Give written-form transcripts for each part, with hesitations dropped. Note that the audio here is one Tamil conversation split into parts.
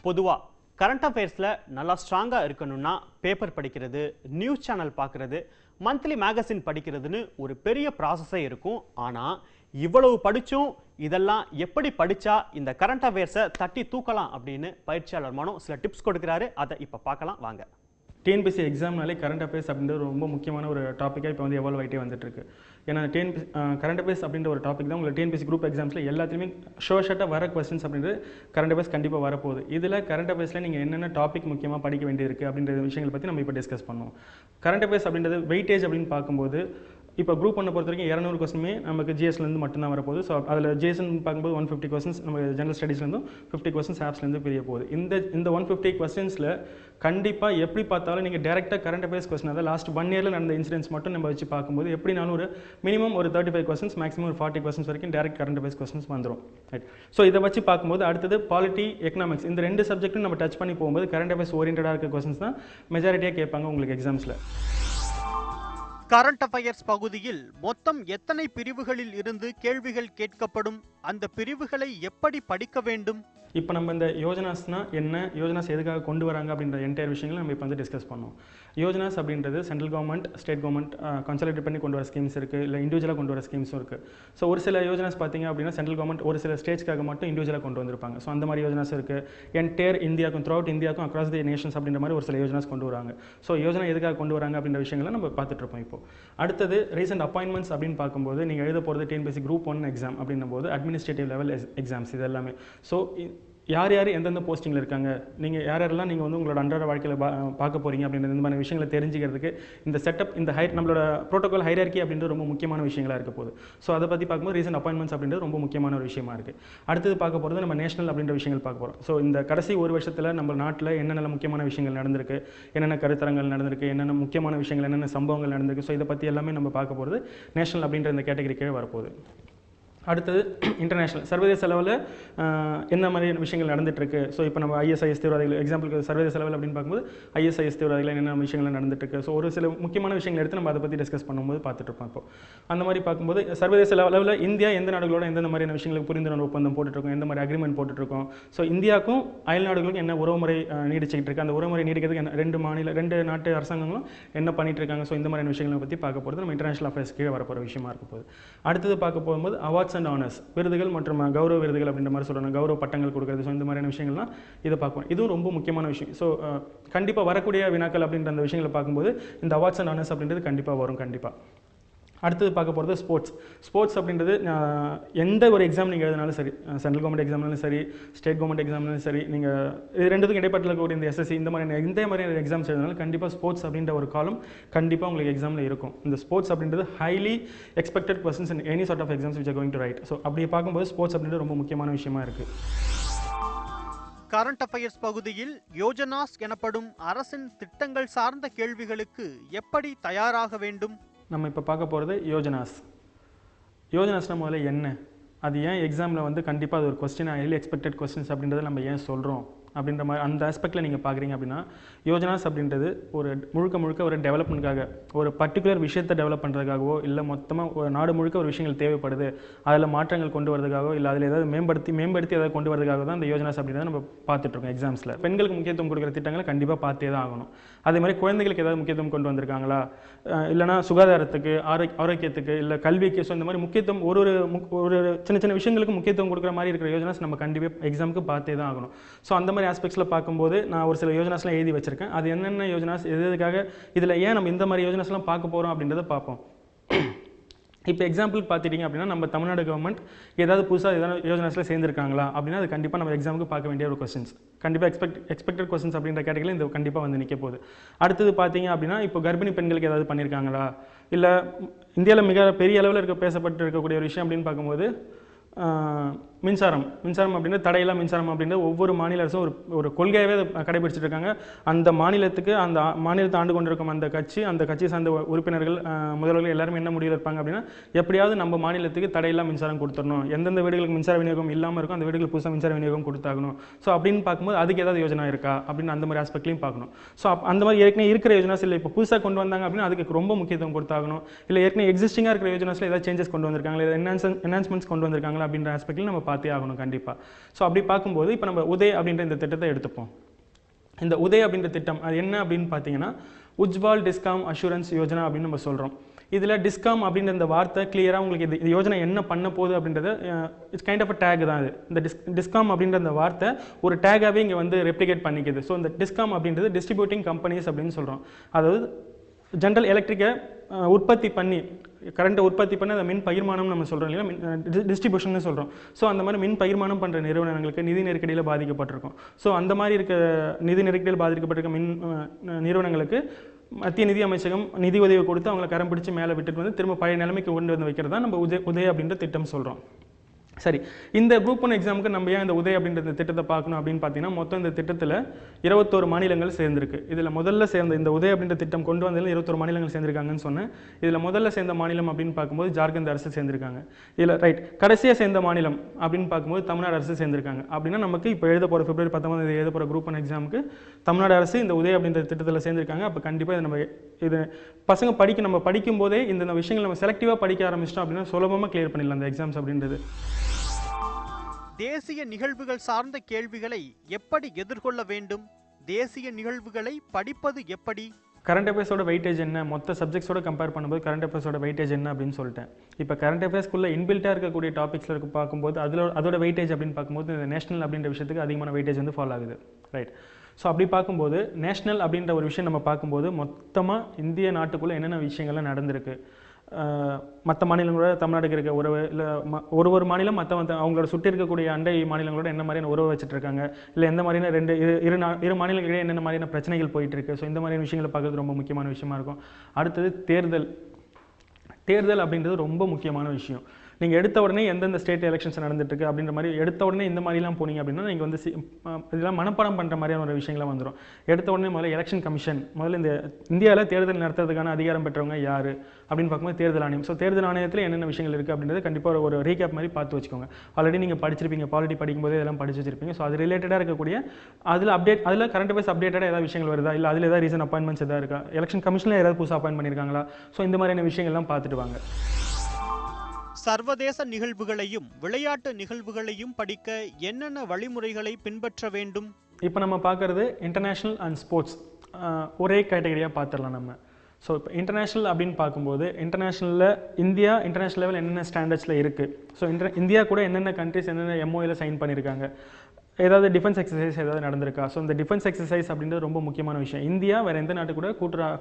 பொதுவா கரண்ட் அஃபேர்ஸ்ல நல்லா ஸ்ட்ராங்கா இருக்கணும்னா பேப்பர் படிக்கிறது, நியூஸ் சேனல் பார்க்கிறது, மந்த்லி மேகசின் படிக்கிறதுன்னு ஒரு பெரிய ப்ராசஸே இருக்கும். ஆனா இவ்வளவு படிச்சும் இதெல்லாம் எப்படி படிச்சா இந்த கரண்ட் அஃபேர்ஸை தட்டி தூக்கலாம் அப்படின்னு பயிற்சியாளர் மனோ சில டிப்ஸ் கொடுக்குறாரு. அதை இப்ப பார்க்கலாம் வாங்க. டிஎன்பிசி எக்ஸாம்னாலே கரண்ட் அஃபேர்ஸ் அப்படின்றது ரொம்ப முக்கியமான ஒரு டாப்பிக்காக இப்போ வந்து எவால்வ் ஆகிட்டே வந்துட்டுருக்கு. ஏன்னா கரண்ட் அஃபேர்ஸ் அப்படின்ற ஒரு டாபிக் தான் உங்களுக்கு டிஎன்பிசி குரூப் எக்ஸாம்ஸில் எல்லாத்துலேயுமே ஷார்ட்டாக வர கொஸ்டின்ஸ் அப்படின்றது கரண்ட் அஃபேர்ஸ் கண்டிப்பாக வரப்போகுது. இதில் கரண்ட் அஃபேர்ஸில் நீங்கள் என்னென்ன டாபிக் முக்கியமாக படிக்க வேண்டியிருக்கு அப்படின்ற விஷயங்களை பற்றி நம்ம இப்போ டிஸ்கஸ் பண்ணுவோம். கரண்ட் அஃபேர்ஸ் அப்படின்றது வெயிட்டேஜ் அப்படின்னு பார்க்கும்போது இப்போ குரூப் ஒன்றை பொறுத்த வரைக்கும் 200 கொஸ்டினுமே நமக்கு ஜிஎஸ்லேருந்து மட்டும்தான் வரப்போகுது. ஸோ அதில் ஜிஎஸ்ன்னு பார்க்கும்போது 150 கொஸ்டின்ஸ் நம்ம ஜெனரல் ஸ்டடீஸ்லேருந்தும் 50 கொஸ்டின்ஸ் ஆப்ஸ்லேருந்து பிரிய போகுது. இந்த 150 கொஸ்டின்ஸில் கண்டிப்பாக எப்படி பார்த்தாலும் நீங்கள் டேரெக்டாக கரண்ட் அஃபேர்ஸ் கொஸ்டின் அதாவது லாஸ்ட் 1 இயரில் நடந்த இன்சிடென்ட்ஸ் மட்டும் நம்ம வச்சு பார்க்கும்போது எப்படினாலும் ஒரு மினிமம் ஒரு 35 கொஸ்டின்ஸ் மேக்ஸிமம் ஒரு 40 கொஸ்டின்ஸ் வரைக்கும் டேரக்ட் கரண்ட் அஃபேர்ஸ் கொஸ்டின்ஸ் வந்துடும். ரைட். ஸோ இதை வச்சு பார்க்கும்போது அடுத்தது பாலிட்டி, எக்கனாமிக்ஸ் இந்த 2 சப்ஜெக்ட்டும் நம்ம டச் பண்ணி போகும்போது கரண்ட் அஃபேர்ஸ் ஓரியன்டாக இருக்க கொஸ்டின்ஸ் தான் மெஜாரிட்டியாக கேட்பாங்க உங்களுக்கு எக்ஸாம்ஸில். கரண்ட் அஃபேர்ஸ் பகுதியில் மொத்தம் எத்தனை பிரிவுகளில் இருந்து கேள்விகள் கேட்கப்படும், அந்த பிரிவுகளை எப்படி படிக்க வேண்டும்? இப்போ நம்ம இந்த யோஜனாஸ்னா என்ன, யோஜனாஸ் எதுக்காக கொண்டு வராங்க அப்படின்ற என்டையர் விஷயங்களை நம்ம இப்போ வந்து டிஸ்கஸ் பண்ணோம். யோஜனாஸ் அப்படின்றது central government, state government consolidate பண்ணி கொண்டு வர ஸ்கீம்ஸ் இருக்குது, இல்லை இண்டிவிஜுவலாக கொண்டு வர ஸ்கீம்ஸும் இருக்குது. ஸோ ஒரு சில யோஜனாஸ் பார்த்தீங்க அப்படின்னா சென்ட்ரல் கவர்மெண்ட் ஒரு சில ஸ்டேட்ஸ்க்காக மட்டும் இண்டிவிஜுவலாக கொண்டு வந்திருப்பாங்க. ஸோ அந்த மாதிரி யோஜனாஸ் இருக்குது. என்டையர் இந்தியாவுக்கும் த்ரூ அவுட் இந்தியாவுக்கும் அக்ராஸ் தி நேஷன்ஸ் அப்படின்ற மாதிரி ஒரு சில யோஜனாஸ் கொண்டு வராங்க. ஸோ யோஜனா எதுக்காக கொண்டு வராங்க அப்படின்ற விஷயங்களை நம்ம பார்த்துட்டு இருப்போம். இப்போ அடுத்தது ரீசெண்ட் அப்பாயின்மெண்ட்ஸ் அப்படின்னு பார்க்கும்போது நீங்கள் எழுத போகிறது டிஎன்பிசி குரூப் 1 எக்ஸாம் அப்படின்னும் போது அட்மினிஸ்ட்ரேட்டிவ் லெவல் எக்ஸாம்ஸ் இது எல்லாமே. ஸோ யார் யார் எந்தெந்த போஸ்டிங்கில் இருக்காங்க, நீங்கள் யாரெல்லாம் நீங்கள் வந்து உங்களோட அன்றாட வாழ்க்கையில் பார்க்க போகிறீங்க அப்படின்ற இந்த மாதிரி விஷயங்களை தெரிஞ்சுக்கிறதுக்கு இந்த செட்டப், இந்த நம்மளோட ப்ரோட்டோகால் ஹைரார்கி அப்படின்றது ரொம்ப முக்கியமான விஷயங்களாக இருக்க போகுது. ஸோ அதை பற்றி பார்க்கும்போது ரீசெண்ட் அப்பாயின்மெண்ட்ஸ் அப்படின்றது ரொம்ப முக்கியமான ஒரு விஷயமா இருக்குது. அடுத்தது பார்க்க போகிறது நம்ம நேஷனல் அப்படின்ற விஷயங்கள் பார்க்க போகிறோம். ஸோ இந்த கடைசி ஒரு வருஷத்தில் நம்ம நாட்டில் என்னென்ன முக்கியமான விஷயங்கள் நடந்திருக்கு, என்னென்ன கருத்தரங்கள் நடந்திருக்கு, என்னென்ன முக்கியமான விஷயங்கள், என்னென்ன சம்பவங்கள் நடந்திருக்கு, ஸோ இதை பற்றி எல்லாமே நம்ம பார்க்க போகிறது நேஷனல் அப்படின்ற இந்த கேட்டகரி கீழே வரப்போகுது. அடுத்தது இன்டர்நேஷனல் சர்வதேச லெவலில் என்ன மாதிரி விஷயங்கள் நடந்துகிட்ருக்கு. ஸோ இப்போ நம்ம ஐஎஸ்ஐஎஸ் தீவிரவாதிகள் எக்ஸாம்பிளுக்கு சர்வதேச லெவல் அப்படின்னு பார்க்கும்போது ஐஎஸ்ஐஎஸ் தீவிரவாதிகள் என்னென்ன விஷயங்கள் நடந்துட்டுருக்கு. ஸோ ஒரு சில முக்கியமான விஷயங்கள் எடுத்து நம்ம அதை பற்றி டிஸ்கஸ் பண்ணும்போது பார்த்துட்ருப்போம். இப்போ அந்த மாதிரி பார்க்கும்போது சர்வதேச லெவலில் இந்தியா எந்த நாடுகளோட எந்தெந்த மாதிரியான விஷயங்களுக்கு புரிந்துணர்வு ஒப்பந்தம் போட்டுட்ருக்கோம், எந்த மாதிரி அக்ரிமெண்ட் போட்டுட்ருக்கோம். ஸோ இந்தியாவுக்கும் அயல் நாடுகளுக்கும் என்ன உறவுமுறை நீடிச்சுக்கிட்டு இருக்கு, அந்த உறவுமுறை நீடிக்கிறதுக்கு ரெண்டு நாட்டு அரசாங்கங்களும் என்ன பண்ணிட்டு இருக்காங்க. ஸோ இந்த மாதிரியான விஷயங்களை பற்றி பார்க்க போகிறது நம்ம இன்டர்நேஷனல் அஃபேர்ஸ் கீழே வரப்போகிற விஷயமா இருக்க போகுது. அடுத்தது பார்க்க போகும்போது அவார்ட்ஸ் அண்ட் ஆனர்ஸ், விருதுகள் மற்றும் கௌரவ விருதுகள் அப்படின்ற மாதிரி சொல்லணும், கௌரவ பட்டங்கள் கொடுக்குறது. ஸோ இந்த மாதிரியான விஷயங்கள்லாம் இதை பார்ப்போம். இதுவும் ரொம்ப முக்கியமான விஷயம். ஸோ கண்டிப்பாக வரக்கூடிய வினாக்கள் அப்படின்ற அந்த விஷயங்களை பார்க்கும்போது இந்த அவார்ட்ஸ் அண்ட் ஆனர்ஸ் அப்படின்றது கண்டிப்பாக வரும். கண்டிப்பாக அடுத்தது பார்க்க போகிறது ஸ்போர்ட்ஸ் அப்படின்றது எந்த ஒரு எக்ஸாம் நீங்கள் எழுதினாலும் சரி, சென்ட்ரல் கவர்மெண்ட் எக்ஸாம்னாலும் சரி, ஸ்டேட் கவர்மெண்ட் எக்ஸாம்னாலும் சரி, நீங்கள் இது ரெண்டுத்துக்கும் இடைப்பட்டு இருக்கக்கூடிய இந்த எஸ்எஸ்சி இந்த மாதிரியான எக்ஸாம்ஸ் எழுதினாலும் கண்டிப்பாக ஸ்போர்ட்ஸ் அப்படின்ற ஒரு காலம் கண்டிப்பாக உங்களுக்கு எக்ஸாமில் இருக்கும். இந்த ஸ்போர்ட்ஸ் அப்படின்றது highly expected questions in any sort of exams which are going to write. So அப்படி பார்க்கும்போது ஸ்போர்ட்ஸ் அப்படின்றது ரொம்ப முக்கியமான விஷயமா இருக்குது. கரண்ட் அஃபேர்ஸ் பகுதியில் யோஜனாஸ் எனப்படும் அரசின் திட்டங்கள் சார்ந்த கேள்விகளுக்கு எப்படி தயாராக வேண்டும்? நம்ம இப்போ பார்க்க போகிறது யோஜனாஸ்னால் முதல்ல என்ன, அது ஏன் எக்ஸாமில் வந்து கண்டிப்பாக அது ஒரு கொஸ்டின் ஹைலி எக்ஸ்பெக்டட் கொஸ்டின்ஸ் அப்படின்றத நம்ம ஏன் சொல்கிறோம் அப்படின்ற மாதிரி அந்த ஆஸ்பெக்டில் நீங்கள் பார்க்குறீங்க அப்படின்னா யோஜனாஸ் அப்படின்றது ஒரு முழுக்க ஒரு டெவலப்மெண்ட்காக, ஒரு பர்டிகுலர் விஷயத்தை டெவலப் பண்ணுறதுக்காகவோ, இல்லை மொத்தமாக ஒரு நாடு முழுக்க ஒரு விஷயங்கள் தேவைப்படுது அதில் மாற்றங்கள் கொண்டு வரதுக்காகவோ, இல்லை அதில் ஏதாவது மேம்படுத்தி ஏதாவது கொண்டு வரதுக்காக தான் இந்த யோஜனாஸ் அப்படின்றத நம்ம பார்த்துட்ருக்கோம். எக்ஸாம்ஸில் பெண்களுக்கு முக்கியத்துவம் கொடுக்குற திட்டங்களை கண்டிப்பாக பார்த்தே தான் ஆகணும். அதே மாதிரி குழந்தைகளுக்கு ஏதாவது முக்கியத்துவம் கொண்டு வந்திருக்காங்களா, இல்லைனா சுகாதாரத்துக்கு, ஆரோக்கியத்துக்கு, இல்லை கல்விக்கு. ஸோ இந்த மாதிரி முக்கியத்துவம் ஒரு சின்ன விஷயங்களுக்கு முக்கியத்துவம் கொடுக்குற மாதிரி இருக்கிற யோஜனாஸ் நம்ம கண்டிப்பாக எக்ஸாமுக்கு பார்த்தே தான் ஆகணும். ஸோ அந்த மாதிரி ஆஸ்பெக்ட்ஸில் பார்க்கும்போது நான் ஒரு சில யோஜனாஸ்லாம் எழுதி வச்சிருக்கேன். அது என்னென்ன யோஜனாஸ், எதுக்காக, இதில் ஏன் நம்ம இந்த மாதிரி யோஜனாஸ்லாம் பார்க்க போகிறோம் அப்படின்றத பார்ப்போம். இப்போ எக்ஸாம்பிளுக்கு பார்த்துட்டிங்க அப்படின்னா நம்ம தமிழ்நாடு கவர்மெண்ட் ஏதாவது புதுசாக ஏதாவது யோஜனாஸில் சேர்ந்துருக்காங்களா அப்படின்னா அது கண்டிப்பாக நம்ம எக்ஸாமுக்கு பார்க்க வேண்டிய ஒரு கொஸ்டின்ஸ். கண்டிப்பாக எக்ஸ்பெக்டட் கொஸ்டின்ஸ் அப்படின்ற கேட்டகரியில் இந்த கண்டிப்பாக வந்து நிற்க போகுது. அடுத்தது பார்த்தீங்க அப்படின்னா இப்போ கர்ப்பிணி பெண்களுக்கு ஏதாவது பண்ணியிருக்காங்களா, இல்லை இந்தியாவில் மிக பெரிய அளவில் பேசப்பட்டு இருக்கக்கூடிய ஒரு விஷயம் அப்படின்னு பார்க்கும்போது மின்சாரம் அப்படின்றது தடையில்லா மின்சாரம் அப்படின்றது ஒவ்வொரு மாநில அரசும் ஒரு கொள்கையாகவே அதை கடைபிடிச்சிட்டு இருக்காங்க. அந்த மாநிலத்துக்கு அந்த மாநிலத்தை ஆண்டு கொண்டிருக்கும் அந்த கட்சி சார்ந்த உறுப்பினர்கள், முதல்வர்கள் எல்லாருமே என்ன முடிவில் இருப்பாங்க அப்படின்னா எப்படியாவது நம்ம மாநிலத்துக்கு தடையில்லா மின்சாரம் கொடுத்துடணும், எந்தெந்த வீடுகளுக்கு மின்சார விநியோகம் இல்லாமல் இருக்கும் அந்த வீடுகளுக்கு புதுசாக மின்சார விநியோகம் கொடுத்தாகணும். ஸோ அப்படின்னு பார்க்கும்போது அதுக்கு ஏதாவது யோஜனா இருக்கா அப்படின்னு அந்த மாதிரி ஆஸ்பெக்ட்லையும் பார்க்கணும். ஸோ அந்த மாதிரி ஏற்கனவே இருக்கிற யோஜனாஸ் இல்லை இப்போ புதுசாக கொண்டு வந்தாங்க அப்படின்னா அதுக்கு ரொம்ப முக்கியத்துவம் கொடுத்தாகணும். இல்லை ஏற்கனவே எக்ஸிஸ்டிங்காக இருக்கிற யோஜனாஸில் ஏதாவது சேஞ்சஸ் கொண்டு வந்திருக்காங்களா, என்ஹான்ஸ்மெண்ட்ஸ் கொண்டு வந்திருக்காங்களா அப்படின்ற ஆஸ்பெக்ட்லையும் நம்ம பார்த்தே ஆகணும் கண்டிப்பாக. ஸோ அப்படி பார்க்கும்போது இப்போ நம்ம உதய் அப்படின்ற இந்த திட்டத்தை எடுத்துப்போம். இந்த உதய் அப்படின்ற திட்டம் அது என்ன அப்படின்னு பார்த்தீங்கன்னா உஜ்வால் டிஸ்காம் அஷூரன்ஸ் யோஜனா அப்படின்னு நம்ம சொல்கிறோம். இதில் டிஸ்காம் அப்படின்ற இந்த வார்த்தை கிளியராக உங்களுக்கு இது யோஜனை என்ன பண்ண போகுது அப்படின்றது it's kind of a take தான். இது இந்த டிஸ்காம் அப்படின்ற அந்த வார்த்தை ஒரு டேகாகவே இங்கே வந்து ரெப்ளிகேட் பண்ணிக்குது. ஸோ இந்த டிஸ்காம் அப்படின்றது டிஸ்ட்ரிபியூட்டிங் கம்பெனிஸ் அப்படின்னு சொல்கிறோம். அதாவது ஜென்ரல் எலக்ட்ரிக்கை உற்பத்தி பண்ணி கரண்ட்டை உற்பத்தி பண்ணி அதை மின் பகிர்மானம் நம்ம சொல்கிறோம் இல்லையா, டிஸ்ட்ரிபியூஷன் சொல்கிறோம். ஸோ அந்த மாதிரி மின் பகிர்மானம் பண்ணுற நிறுவனங்களுக்கு நிதி நெருக்கடியில் பாதிக்கப்பட்டிருக்கும். ஸோ அந்த மாதிரி இருக்க நிதி நெருக்கடியில் பாதிக்கப்பட்டிருக்க மின் நிறுவனங்களுக்கு மத்திய நிதி அமைச்சகம் நிதி உதவி கொடுத்து அவங்களை கரம் பிடிச்சி மேலே விட்டுட்டு வந்து திரும்ப பழைய நிலைமைக்கு கொண்டு வந்து வைக்கிறது தான் நம்ம உதய் அப்படின்ற திட்டம் சொல்கிறோம். சரி, இந்த குரூப் 1 எக்ஸாமுக்கு நம்ம ஏன் இந்த உதய் அப்படின்ற இந்த திட்டத்தை பார்க்கணும் அப்படின்னு பார்த்தீங்கன்னா மொத்தம் இந்த திட்டத்தில் 21 மாநிலங்கள் சேர்ந்திருக்கு. இதில் முதல்ல சேர்ந்த இந்த உதய் அப்படின்ற திட்டம் கொண்டு வந்ததில் 21 மாநிலங்கள் சேர்ந்திருக்காங்கன்னு சொன்னேன். இதில் முதல்ல சேர்ந்த மாநிலம் அப்படின்னு பார்க்கும்போது ஜார்க்கண்ட் அரசு சேர்ந்திருக்காங்க. இதில் ரைட் கடைசியாக சேர்ந்த மாநிலம் அப்படின்னு பார்க்கும்போது தமிழ்நாடு அரசு சேர்ந்திருக்காங்க. அப்படின்னா நமக்கு இப்போ எழுத போகிற பிப்ரவரி 19 எழுத போகிற குரூப் 1 எக்ஸாமுக்கு தமிழ்நாடு அரசு இந்த உதய் அப்படின்ற திட்டத்தில் சேர்ந்திருக்காங்க. அப்போ கண்டிப்பாக இது நம்ம இது பசங்க நம்ம படிக்கும் போதே இந்த விஷயங்கள் நம்ம செலக்டிவாக படிக்க ஆரம்பிச்சிட்டோம் அப்படின்னா சுலபமாக கிளியர் பண்ணிடலாம் அந்த எக்ஸாம்ஸ் அப்படின்றது. தேசிய நிகழ்வுகள் சார்ந்த கேள்விகளை எப்படி எதிர்கொள்ள வேண்டும்? தேசிய நிகழ்வுகளை படிப்பது எப்படி? கரண்ட் அஃபேர்ஸோட வெயிட்டேஜ் என்ன, மொத்த சப்ஜெக்ட்ஸோட கம்பேர் பண்ணும்போது கரண்ட் அஃபேர்ஸோட வெயிட்டேஜ் என்ன அப்படின்னு சொல்லிட்டேன். இப்போ கரண்ட் அஃபேர்ஸ்க்குள்ளே இன்பில்ட்டாக இருக்கக்கூடிய டாபிக்ஸில் இருக்க பார்க்கும்போது அதோட வெயிட்டேஜ் அப்படின்னு பார்க்கும்போது இந்த நேஷனல் அப்படின்ற விஷயத்துக்கு அதிகமான வெயிட்டேஜ் வந்து ஃபாலோ ஆகுது. ரைட். ஸோ அப்படி பார்க்கும்போது நேஷனல் அப்படின்ற ஒரு விஷயம் நம்ம பார்க்கும்போது மொத்தமாக இந்திய நாட்டுக்குள்ளே என்னென்ன விஷயங்கள்லாம் நடந்திருக்கு, மற்ற மாநிலங்களோட தமிழ்நாடுக்கு இருக்க உறவு, இல்லை ஒரு மாநிலம் மற்ற அவங்களோட சுற்றி இருக்கக்கூடிய அண்டை மாநிலங்களோட என்ன மாதிரியான உறவு வச்சுட்டு இருக்காங்க, இல்லை எந்த மாதிரியான இரு மாநிலங்களிடையே என்னென்ன மாதிரியான பிரச்சனைகள் போயிட்டு இருக்கு. ஸோ இந்த மாதிரியான விஷயங்களை பார்க்கறது ரொம்ப முக்கியமான விஷயமா இருக்கும். அடுத்தது தேர்தல் அப்படின்றது ரொம்ப முக்கியமான விஷயம். நீங்கள் எடுத்த உடனே எந்தெந்த ஸ்டேட் எலெக்ஷன்ஸ் நடந்துட்டு இருக்கு அப்படின்ற மாதிரி எடுத்த உடனே இந்த மாதிரிலாம் போனீங்க அப்படின்னா நீங்கள் வந்து இதெல்லாம் மனப்பாடம் பண்ணுற மாதிரியான ஒரு விஷயங்கள்லாம் வந்துடும். எடுத்த உடனே முதல்ல எலெக்ஷன் கமிஷன், முதல்ல இந்த இந்தியாவில் தேர்தல் நடத்துறதுக்கான அதிகாரம் பெற்றவங்க யார் அப்படின்னு பார்க்கும்போது தேர்தல் ஆணையம். ஸோ தேர்தல் ஆணையத்தில் என்னென்ன விஷயங்கள் இருக்குது அப்படின்றது கண்டிப்பாக ஒரு ரீகேப் மாதிரி பார்த்து வச்சுக்கோங்க. ஆல்ரெடி நீங்கள் படிச்சிருப்பீங்க, பாலிட்டி படிக்கும்போது இதெல்லாம் படிச்சு வச்சிருப்பீங்க. ஸோ அது ரிலேட்டடாக இருக்கக்கூடிய அதில் கரண்ட் அஃபேர்ஸ் அப்டேட்டடாக ஏதாவது விஷயங்கள் வருதா, இல்லை அதில் ஏதாவது ரீசன் அப்பாயின்மெண்ட்ஸ் எதாவது இருக்கா, எலெக்ஷன் கமிஷனில் ஏதாவது புதுசாக அப்பாயின் பண்ணியிருக்காங்களா, ஸோ இந்த மாதிரியான விஷயங்கள்லாம் பார்த்துட்டு வாங்க. சர்வதேச நிகழ்வுகளையும் விளையாட்டு நிகழ்வுகளையும் படிக்க என்னென்ன வழிமுறைகளை பின்பற்ற வேண்டும்? இப்போ நம்ம பார்க்குறது இன்டர்நேஷ்னல் அண்ட் ஸ்போர்ட்ஸ் ஒரே கேட்டகரியாக பார்த்துடலாம் நம்ம. ஸோ இப்போ இன்டர்நேஷ்னல் அப்படின்னு பார்க்கும்போது இன்டர்நேஷ்னலில் இந்தியா இன்டர்நேஷ்னல் லெவல் என்னென்ன ஸ்டாண்டர்ட்ஸில் இருக்குது, ஸோ இந்தியா கூட என்னென்ன கண்ட்ரிஸ் என்னென்ன எம்ஓயில் சைன் பண்ணியிருக்காங்க, ஏதாவது டிஃபென்ஸ் எக்ஸசைஸ் ஏதாவது நடந்திருக்கா. ஸோ இந்த டிஃபென்ஸ் எக்ஸசைஸ் அப்படின்றது ரொம்ப முக்கியமான விஷயம். இந்தியா வேறு எந்த நாட்டு கூட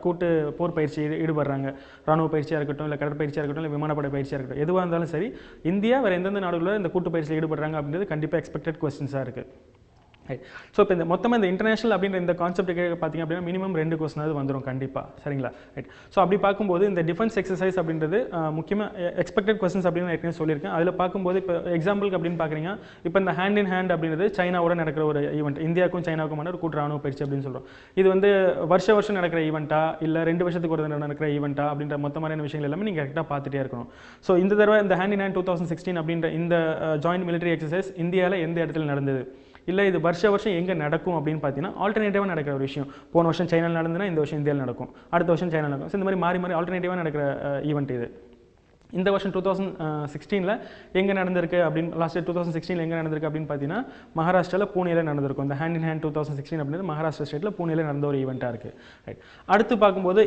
கூட்டு போர் பயிற்சி ஈடுபடுறாங்க, ராணுவ பயிற்சியாக இருக்கட்டும், இல்லை கடற்பயிற்சியாக இருக்கட்டும், இல்லை விமானப்படை பயிற்சியாக இருக்கட்டும், எதுவாக இருந்தாலும் சரி இந்தியா வேறு எந்தெந்த நாடுகளில் இந்த கூட்டு பயிற்சியில் ஈடுபடுறாங்க அப்படின்றது கண்டிப்பாக எக்ஸ்பெக்டட் கொஸ்டின்ஸாக இருக்குது. ஸோ இப்போ இந்த மொத்தமாக இந்த இன்டர்நேஷனல் அப்படின்ற இந்த கான்செப்ட்டுக்கு பார்த்தீங்க அப்படின்னா மினிமம் 2 கொஸ்டினாவது வந்துடும் கண்டிப்பாக. சரிங்களா? ரைட். ஸோ அப்படி பார்க்கும்போது இந்த டிஃபென்ஸ் எக்ஸசைஸ் அப்படின்றது முக்கியமாக எக்ஸ்பெக்டட் கொஸ்டின்ஸ் அப்படின்னு ஏற்கனவே சொல்லியிருக்கேன். அதில் பார்க்கும்போது இப்போ எக்ஸாம்பிளுக்கு அப்படின்னு பார்க்குறீங்க, இப்போ இந்த ஹேண்ட் இன் ஹேண்ட் அப்படின்றது சைனாவோட நடக்கிற ஒரு ஈவெண்ட், இந்தியாவுக்கும் சைனாவுக்குமான ஒரு கூட்டு ராணுவ பயிற்சி அப்படின்னு சொல்கிறோம். இது வந்து வருஷம் நடக்கிற ஈவெண்ட்டா இல்லை 2 வருஷத்துக்கு ஒரு தடவை நடக்கிற ஈவெண்ட்டா அப்படின்ற மொத்தமான விஷயங்கள் எல்லாமே நீங்கள் கரெக்டாக பார்த்துட்டே இருக்கணும். ஸோ இந்த தடவை இந்த ஹேண்ட் இன் ஹேண்ட் 2016 அப்படின்ற இந்த ஜாயின்ட் மிலிட்டரி எக்ஸசைஸ் இந்தியாவில் எந்த இடத்துல நடந்தது, இல்லை இது வருஷம் எங்கே நடக்கும் அப்படின்னு பார்த்தீங்கன்னா ஆல்டர்னேட்டிவாக நடக்கிற ஒரு விஷயம். போன வருஷம் சைனாவில் நடந்ததுன்னா இந்த வருஷம் இந்தியாவில் நடக்கும், அடுத்த வருஷம் சைனா நடக்கும். ஸோ இந்த மாதிரி மாறி ஆல்டர்னேட்டிவாக நடக்கிற ஈவெண்ட் இது. இந்த வருஷம் 2016 எங்கே நடந்திருக்கு அப்படின்னு லாஸ்ட் இயர் 2016 எங்கே நடந்திருக்கு அப்படின்னு பார்த்தீங்கன்னா மகாராஷ்டிராவில் பூனேல நடந்திருக்கும். இந்த ஹேண்ட் இன் ஹேண்ட் 2016 அப்படின்றது மகாராஷ்டிரா ஸ்டேட்டில் பூனேல நடந்த ஒரு ஈவெண்ட்டாக இருக்குது. ரைட். அடுத்து பார்க்கும்போது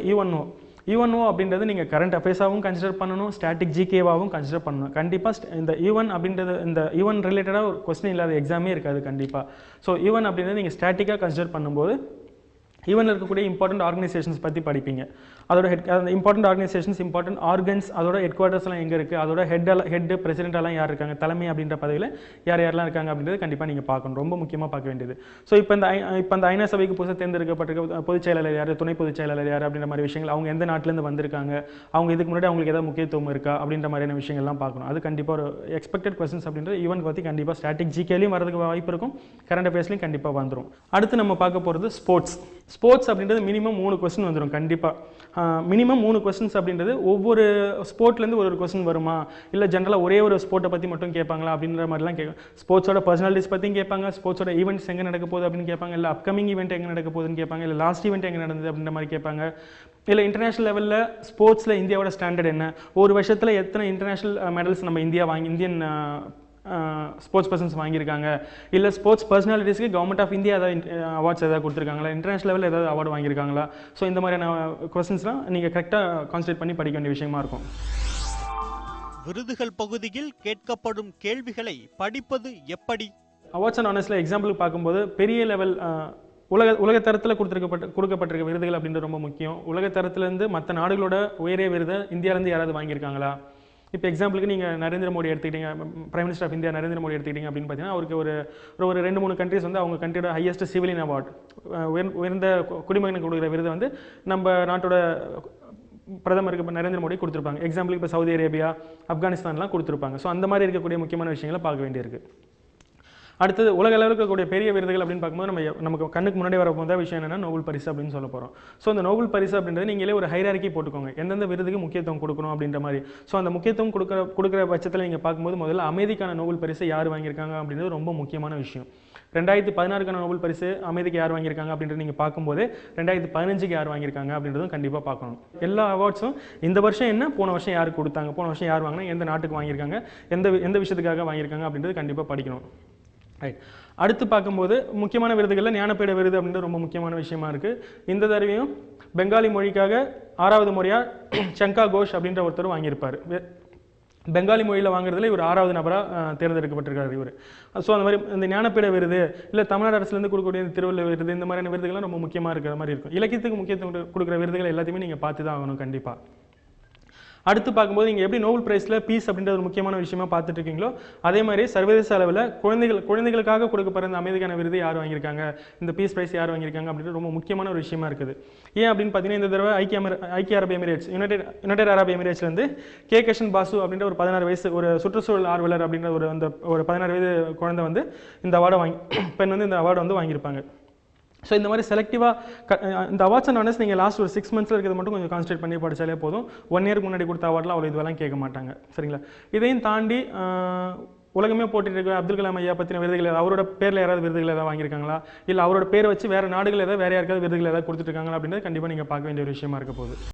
ஈவன்ஓ அப்படின்றது நீங்கள் கரண்ட் அஃபேர்ஸாகவும் கன்சிடர் பண்ணணும், ஸ்டாட்டிக் ஜிகேவாகவும் கன்சிடர் பண்ணணும். கண்டிப்பாக இந்த ஈவன் அப்படின்றது இந்த ஈவன் ரிலேட்டடாக ஒரு கொஸ்டின் இல்லாத எக்ஸாமே இருக்காது கண்டிப்பாக. ஸோ ஈவன் அப்படின்றது நீங்கள் ஸ்டாட்டிக்காக கன்சிடர் பண்ணும்போது ஈவனில் இருக்கக்கூடிய இம்பார்ட்டன்ட் ஆர்கனைசேஷன்ஸ் பற்றி படிப்பீங்க. அதோட இம்பார்ட்டன்ட் ஆர்கனைசேஷன்ஸ், இம்பார்ட்டன்ட் ஆர்கன்ஸ், அதோட ஹெட் குவார்ட்டர்ஸ்லாம் எங்கே இருக்குது, அதோட ஹெட் பிரசிடென்ட்டெல்லாம் யார் இருக்காங்க, தலைமை அப்படின்ற பதவியில் யாரெல்லாம் இருக்காங்க அப்படின்றது கண்டிப்பாக நீங்கள் பார்க்கணும், ரொம்ப முக்கியமாக பார்க்க வேண்டியது. ஸோ இப்போ இந்த ஐநா சபைக்கு புதுசாக தேர்ந்தெடுக்கப்பட்டிருக்க பொதுச் செயலாளர் யார், துணை பொதுச் செயலாளர் யார் அப்படின்ற மாதிரி விஷயங்கள், அவங்க எந்த நாட்டிலேருந்து வந்திருக்காங்க, அவங்க இதுக்கு முன்னாடி அவங்களுக்கு ஏதாவது முக்கியத்துவம் இருக்கா அப்படின்ற மாதிரியான விஷயங்கள்லாம் பார்க்கணும். அது கண்டிப்பாக ஒரு எக்ஸ்பெக்டட் கொஸ்டின்ஸ் அப்படின்றது ஈவன் பற்றி கண்டிப்பாக ஸ்டாட்டிக் ஜிகேலையும் வரதுக்கு வாய்ப்பு இருக்கும், கரண்ட் அஃபேர்ஸ்லையும் கண்டிப்பாக வந்துடும். அடுத்து நம்ம பார்க்க போகிறது ஸ்போர்ட்ஸ் அப்படின்றது மினிமம் 3 கொஸ்டின் வந்துடும் கண்டிப்பாக. மினிமம் 3 கொஸ்டின்ஸ் அப்படின்றது ஒவ்வொரு ஸ்போர்ட்லேருந்து ஒரு கொஸ்டின் வருமா, இல்லை ஜென்ரலாக ஒரே ஒரு ஸ்போர்ட்டை பற்றி மட்டும் கேட்பாங்களா அப்படின்ற மாதிரிலாம் கேட்கும். ஸ்போர்ட்ஸோட பர்சனாலிட்டிஸ் பற்றியும் கேட்பாங்க, ஸ்போர்ட்ஸோட ஈவெண்ட்ஸ் எங்கே நடக்க போகுது அப்படின்னு கேட்பாங்க, இல்லை அப்கமிங் ஈவெண்ட் எங்கே நடக்க போகுதுன்னு கேட்பாங்க, இல்லை லாஸ்ட் ஈவெண்ட் எங்கே நடந்தது அப்படின்ற மாதிரி கேட்பாங்க, இல்லை இன்டர்நேஷனல் லெவலில் ஸ்போர்ட்ஸில் இந்தியாவோட ஸ்டாண்டர்ட் என்ன, ஒரு வருஷத்தில் எத்தனை இன்டர்நேஷனல் மெடல்ஸ் நம்ம இந்தியன் ஸ்போர்ட்ஸ் பர்சன்ஸ் வாங்கியிருக்காங்க, இல்லை ஸ்போர்ட்ஸ் பர்சனாலிட்டிஸ்க்கு கவர்மெண்ட் ஆஃப் இந்தியா ஏதாவது அவார்ட்ஸ் ஏதாவது கொடுத்துருக்காங்களா, இன்டர்நேஷனல் லெவலில் ஏதாவது அவார்டு வாங்கியிருக்காங்களா. ஸோ இந்த மாதிரியான கொஸ்டின்ஸ்லாம் நீங்கள் கரெக்டாக கான்சன்ட்ரேட் பண்ணி படிக்க வேண்டிய விஷயமா இருக்கும். விருதுகள் பகுதியில் கேட்கப்படும் கேள்விகளை படிப்பது எப்படி? அவார்ட்ஸ் அண்ட் ஆனர்ஸில் எக்ஸாம்பிளுக்கு பார்க்கும்போது பெரிய லெவல் உலக தரத்தில் கொடுக்கப்பட்டிருக்க விருதுகள் அப்படின்றது ரொம்ப முக்கியம். உலக தரத்துலேருந்து மற்ற நாடுகளோட உயரிய விருதை இந்தியாவிலேருந்து யாராவது வாங்கியிருக்காங்களா. இப்போ எக்ஸாம்பிளுக்கு நீங்கள் நரேந்திர மோடி எடுத்துக்கிட்டீங்க, prime minister of India Narendra Modi எடுத்துக்கிட்டீங்க அப்படின்னு பார்த்தீங்கன்னா அவருக்கு ஒரு 2-3 கண்ட்ரிஸ் வந்து அவங்க கண்ட்ரியோட ஹையஸ்ட் சிவிலியன் அவார்டு, உயர்ந்த குடிமகனுக்கு கொடுக்குற விருதை வந்து நம்ம நாட்டோட பிரதமருக்கு இப்போ நரேந்திர மோடி கொடுத்துருப்பாங்க. எக்ஸாம்பிளுக்கு இப்போ சவுதி அரேபியா, ஆப்கானிஸ்தான்லாம் கொடுத்துருப்பாங்க. ஸோ அந்த மாதிரி இருக்கக்கூடிய முக்கியமான விஷயங்களை பார்க்க வேண்டியிருக்கு. அடுத்தது உலக அளவில் இருக்கக்கூடிய பெரிய விருதுகள் அப்படின்னு பார்க்கும்போது நமக்கு கண்ணுக்கு முன்னாடி வர போகிற விஷயம் என்னன்னா நோபல் பரிசு அப்படின்னு சொல்ல போகிறோம். ஸோ அந்த நோபல் பரிசு அப்படின்றது நீங்களே ஒரு ஹைரார்க்கி போட்டுக்கோங்க, எந்தெந்த விருதுக்கு முக்கியத்துவம் கொடுக்கணும் அப்படின்ற மாதிரி. ஸோ அந்த முக்கியத்துவம் கொடுக்குற பட்சத்தில் நீங்கள் பார்க்கும்போது முதல்ல அமைதிக்கான நோபல் பரிசு யார் வாங்கியிருக்காங்க அப்படின்றது ரொம்ப முக்கியமான விஷயம். 2016க்கான நோபல் பரிசு அமைதிக்கு யார் வாங்கியிருக்காங்க அப்படின்றது நீங்கள் பார்க்கும்போது 2015க்கு யார் வாங்கியிருக்காங்க அப்படின்றதும் கண்டிப்பாக பார்க்கணும். எல்லா அவார்ட்ஸும் இந்த வருஷம் என்ன, போன வருஷம் யாருக்கு கொடுத்தாங்க, போன வருஷம் யார் வாங்கினா, எந்த நாட்டுக்கு வாங்கியிருக்காங்க, எந்த விஷயத்துக்காக வாங்கியிருக்காங்க அப்படின்றது கண்டிப்பாக படிக்கணும். ரைட். அடுத்து பார்க்கும்போது முக்கியமான விருதுகளில் ஞானபீட விருது அப்படின்றது ரொம்ப முக்கியமான விஷயமா இருக்குது. இந்த தடவையும் பெங்காலி மொழிக்காக 6வது முறையாக சங்கா கோஷ் அப்படின்ற ஒருத்தர் வாங்கியிருப்பார். பெங்காலி மொழியில் வாங்குறதுல இவர் 6வது நபராக தேர்ந்தெடுக்கப்பட்டிருக்காரு இவர். ஸோ அந்த மாதிரி இந்த ஞானபீட விருது இல்லை தமிழ்நாடு அரசுலேருந்து கொடுக்கக்கூடிய திருவள்ளுவர் விருது, இந்த மாதிரியான விருதுகள்லாம் ரொம்ப முக்கியமாக இருக்கிற மாதிரி இருக்கும். இலக்கியத்துக்கு முக்கியத்துவம் கொடுக்குற விருதுகள் எல்லாத்தையுமே நீங்கள் பார்த்து தான் ஆகணும் கண்டிப்பாக. அடுத்து பார்க்கும்போது நீங்கள் எப்படி நோபல் பிரைஸில் பீஸ் அப்படின்ற ஒரு முக்கியமான விஷயமா பார்த்துட்டு இருக்கீங்களோ அதே மாதிரி சர்வதேச அளவில் குழந்தைகளுக்காக கொடுக்கப்படுற இந்த அமைதிக்கான விருது யார் வாங்கியிருக்காங்க, இந்த பீஸ் பிரைஸ் யார் வாங்கியிருக்காங்க அப்படின்றது ரொம்ப முக்கியமான ஒரு விஷயமா இருக்குது. ஏன் அப்படின்னு பார்த்தீங்கன்னா இந்த தடவை ஐக்கிய அரபு எமிரேட்ஸ் யுனைடெட் அரபு எமிரேட்ஸ்லேருந்து கே கிஷன் பாசு அப்படின்ற ஒரு 16 வயசு ஒரு சுற்றுச்சூழல் ஆர்வலர் அப்படின்ற ஒரு 16 வயது குழந்தை வந்து இந்த அவார்டை பெண் வந்து இந்த அவார்டை வந்து வாங்கியிருப்பாங்க. ஸோ இந்த மாதிரி செலக்டிவாக இந்த அவார்ட்ஸ் அண்ட் ஆனர்ஸ் நீங்கள் லாஸ்ட் ஒரு 6 மந்த்ஸில் இருக்கிறது மட்டும் கொஞ்சம் கான்சன்ட்ரேட் பண்ணி படித்தாலே போதும். 1 இயருக்கு முன்னாடி கொடுத்த அவார்ட்லாம் அவ்வளோ இதுவெல்லாம் கேட்க மாட்டாங்க. சரிங்களா. இதையும் தாண்டி உலகமே போட்டிட்டு இருக்க அப்துல் கலாம் ஐயா பற்றின விருதுகள், அவரோட பேரில் யாராவது விருதுகள் ஏதாவது வாங்கியிருக்காங்களா, இல்லை அவரோட பேரை வச்சு வேறு நாடுகள் ஏதாவது வேறு யாருக்காவது விருதுகள் ஏதாவது கொடுத்துருக்காங்களா அப்படின்றது கண்டிப்பாக நீங்கள் பார்க்க வேண்டிய ஒரு விஷயமா இருக்க போகுது.